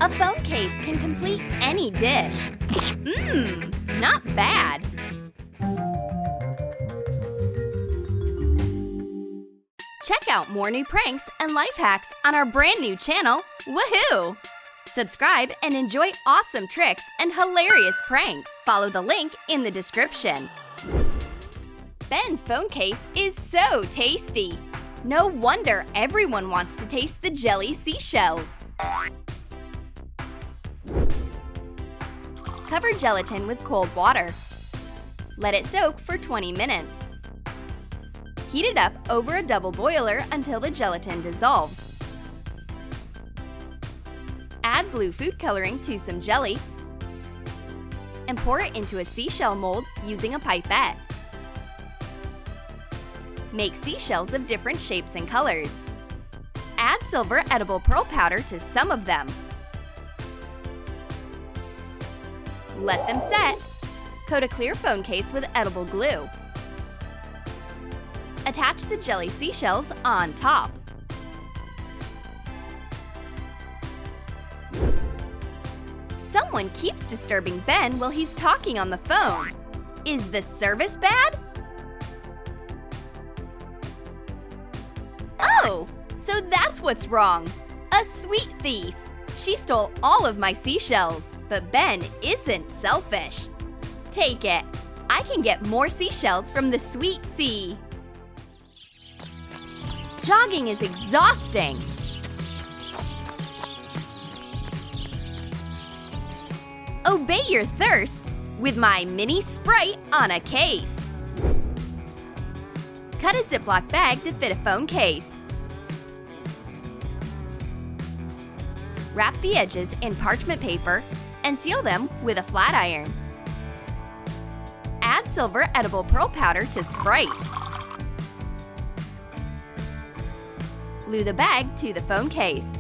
A phone case can complete any dish. Not bad. Check out more new pranks and life hacks on our brand new channel, Woohoo! Subscribe and enjoy awesome tricks and hilarious pranks. Follow the link in the description. Ben's phone case is so tasty. No wonder everyone wants to taste the jelly seashells. Cover gelatin with cold water. Let it soak for 20 minutes. Heat it up over a double boiler until the gelatin dissolves. Add blue food coloring to some jelly and pour it into a seashell mold using a pipette. Make seashells of different shapes and colors. Add silver edible pearl powder to some of them. Let them set. Coat a clear phone case with edible glue. Attach the jelly seashells on top. Someone keeps disturbing Ben while he's talking on the phone. Is the service bad? Oh, so that's what's wrong. A sweet thief. She stole all of my seashells, but Ben isn't selfish. Take it. I can get more seashells from the sweet sea. Jogging is exhausting. Obey your thirst with my mini Sprite on a case. Cut a Ziploc bag to fit a phone case. Wrap the edges in parchment paper and seal them with a flat iron. Add silver edible pearl powder to Sprite. Glue the bag to the phone case.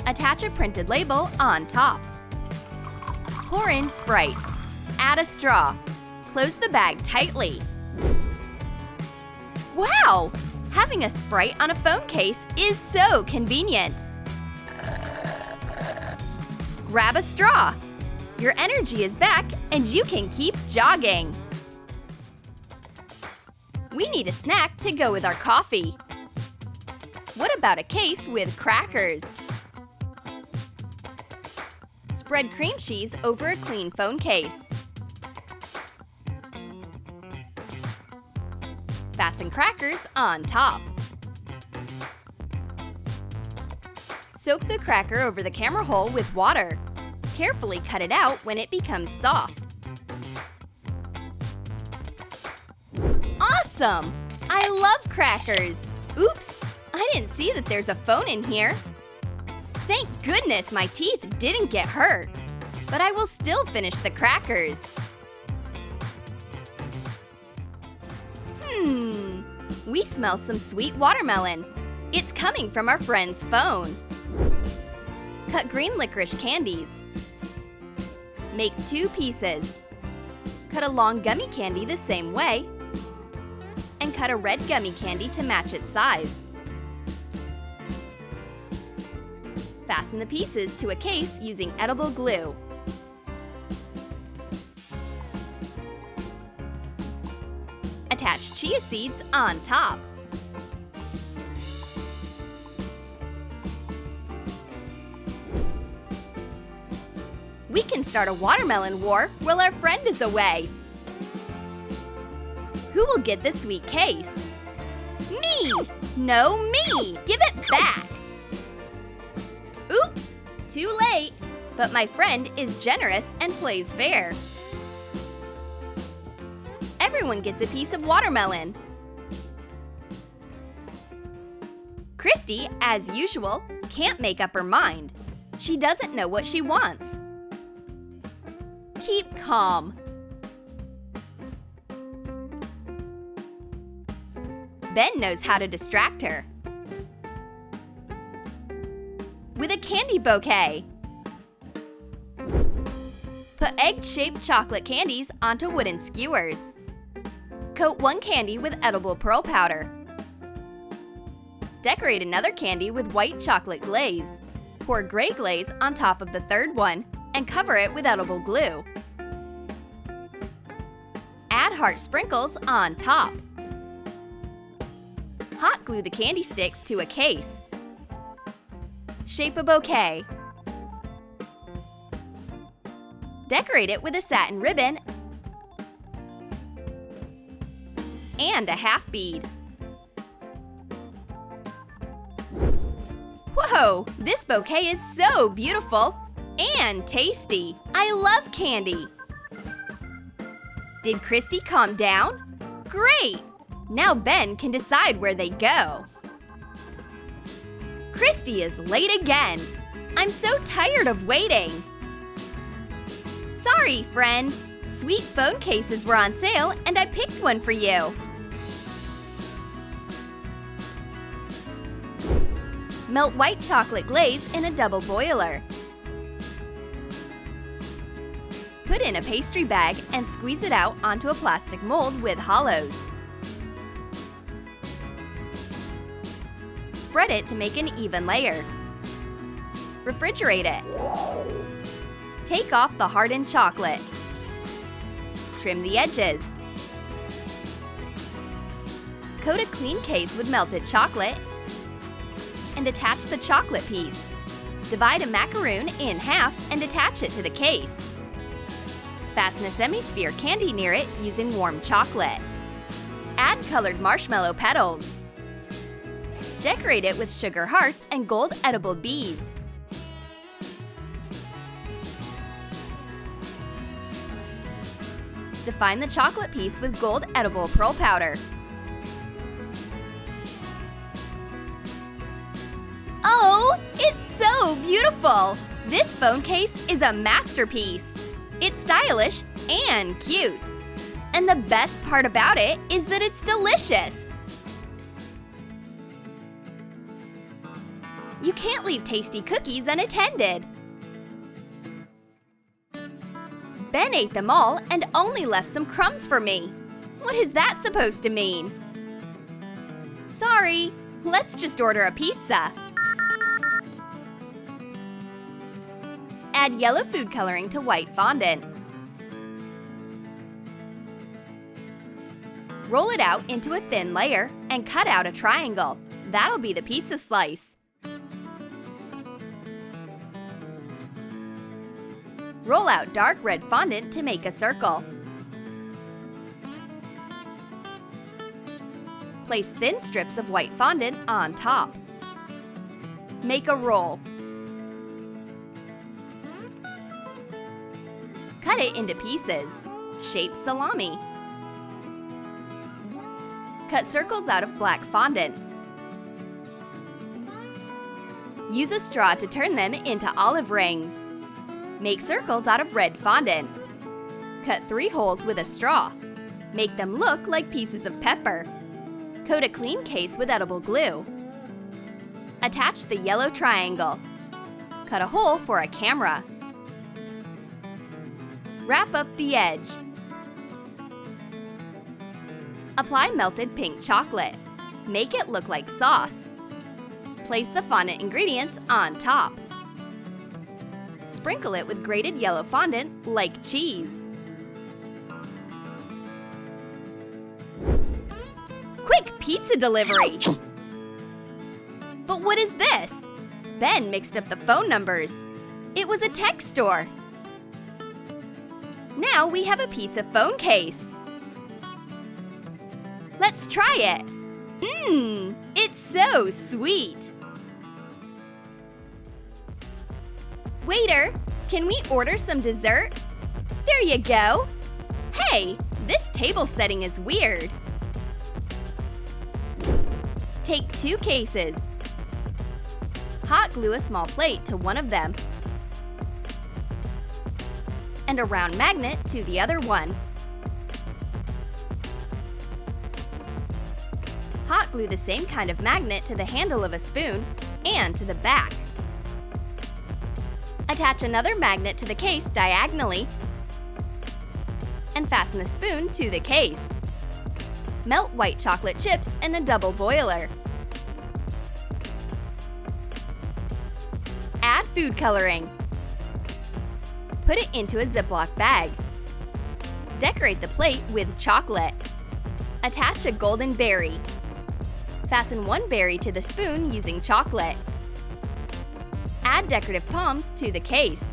Attach a printed label on top. Pour in Sprite. Add a straw. Close the bag tightly. Wow! Having a Sprite on a phone case is so convenient. Grab a straw. Your energy is back and you can keep jogging. We need a snack to go with our coffee. What about a case with crackers? Spread cream cheese over a clean phone case. Fasten crackers on top. Soak the cracker over the camera hole with water. Carefully cut it out when it becomes soft. Awesome! I love crackers! Oops! I didn't see that there's a phone in here. Thank goodness my teeth didn't get hurt. But I will still finish the crackers. We smell some sweet watermelon. It's coming from our friend's phone. Cut green licorice candies. Make 2 pieces. Cut a long gummy candy the same way. And cut a red gummy candy to match its size. Fasten the pieces to a case using edible glue. Attach chia seeds on top. We can start a watermelon war while our friend is away. Who will get the sweet case? Me! No, me! Give it back! Oops! Too late! But my friend is generous and plays fair. Everyone gets a piece of watermelon. Christy, as usual, can't make up her mind. She doesn't know what she wants. Keep calm. Ben knows how to distract her. With a candy bouquet. Put egg-shaped chocolate candies onto wooden skewers. Coat one candy with edible pearl powder. Decorate another candy with white chocolate glaze. Pour gray glaze on top of the third one and cover it with edible glue. Add heart sprinkles on top. Hot glue the candy sticks to a case. Shape a bouquet. Decorate it with a satin ribbon and a half bead. Whoa! This bouquet is so beautiful and tasty. I love candy. Did Christy calm down? Great! Now Ben can decide where they go. Christy is late again. I'm so tired of waiting. Sorry, friend. Sweet phone cases were on sale and I picked one for you. Melt white chocolate glaze in a double boiler. Put in a pastry bag and squeeze it out onto a plastic mold with hollows. Spread it to make an even layer. Refrigerate it. Take off the hardened chocolate. Trim the edges. Coat a clean case with melted chocolate and attach the chocolate piece. Divide a macaroon in half and attach it to the case. Fasten a semi-sphere candy near it using warm chocolate. Add colored marshmallow petals. Decorate it with sugar hearts and gold edible beads. Define the chocolate piece with gold edible pearl powder. Oh, it's so beautiful! This phone case is a masterpiece. It's stylish and cute. And the best part about it is that it's delicious. You can't leave tasty cookies unattended. Ben ate them all and only left some crumbs for me. What is that supposed to mean? Sorry, let's just order a pizza. Add yellow food coloring to white fondant. Roll it out into a thin layer and cut out a triangle. That'll be the pizza slice. Roll out dark red fondant to make a circle. Place thin strips of white fondant on top. Make a roll. Cut it into pieces. Shape salami. Cut circles out of black fondant. Use a straw to turn them into olive rings. Make circles out of red fondant. Cut 3 holes with a straw. Make them look like pieces of pepper. Coat a clean case with edible glue. Attach the yellow triangle. Cut a hole for a camera. Wrap up the edge. Apply melted pink chocolate. Make it look like sauce. Place the fondant ingredients on top. Sprinkle it with grated yellow fondant like cheese. Quick pizza delivery! But what is this? Ben mixed up the phone numbers. It was a tech store. Now we have a pizza phone case. Let's try it. It's so sweet. Waiter, can we order some dessert? There you go. Hey, this table setting is weird. Take 2 cases. Hot glue a small plate to one of them and a round magnet to the other one. Hot glue the same kind of magnet to the handle of a spoon and to the back. Attach another magnet to the case diagonally and fasten the spoon to the case. Melt white chocolate chips in a double boiler. Add food coloring. Put it into a Ziploc bag. Decorate the plate with chocolate. Attach a golden berry. Fasten one berry to the spoon using chocolate. Add decorative palms to the case.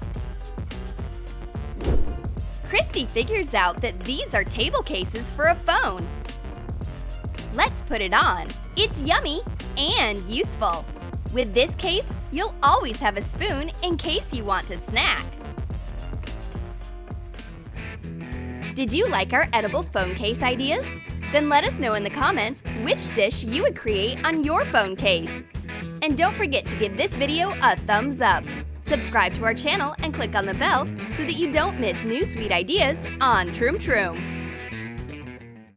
Christy figures out that these are table cases for a phone. Let's put it on. It's yummy and useful. With this case, you'll always have a spoon in case you want to snack. Did you like our edible phone case ideas? Then let us know in the comments which dish you would create on your phone case. And don't forget to give this video a thumbs up. Subscribe to our channel and click on the bell so that you don't miss new sweet ideas on Troom Troom.